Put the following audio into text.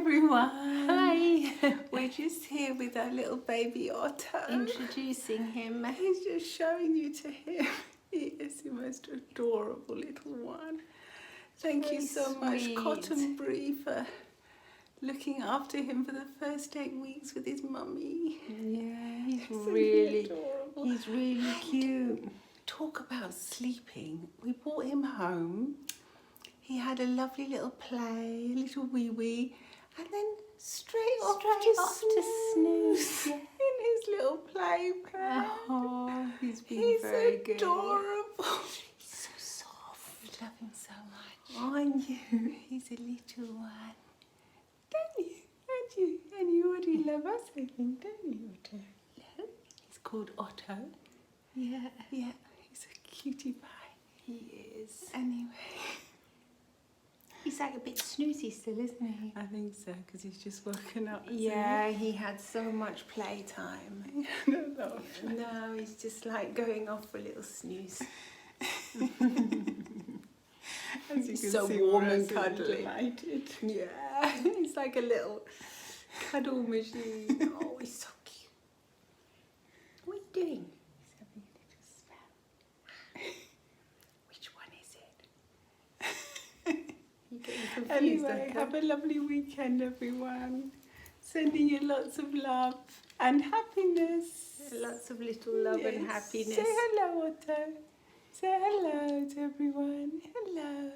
everyone. Hi. We're just here with our little baby Otto. Introducing him. He's just showing you to him. He is the most adorable little one. Thank you so much, Coton for looking after him for the first 8 weeks with his mummy. Yeah, he's really adorable. He's really cute. Talk about sleeping. We brought him home. He had a lovely little play, a little wee-wee, and then straight off to snooze yeah. in his little playpen. Oh, he's very good. He's adorable. He's so soft. We love him so much. Aren't you? He's a little one. Don't you? Don't you? And you already love us, I think, don't you, Otto? No. He's called Otto. Yeah. Yeah, he's a cutie pie. He is. Anyway. He's like a bit snoozy still, isn't he? I think so, because he's just woken up. Yeah, he had so much playtime. No, he's just like going off for a little snooze. As you He's can so see, warm we're and absolutely cuddly. delighted. Yeah, he's like a little cuddle machine. Oh, he's so cute. What are you doing? He's having a little spell. Which one is it? You're getting confused. Anyway, have a lovely weekend, everyone. Sending you lots of love and happiness. Lots of little love and happiness. Say hello, Otto. Say hello to everyone. Hello.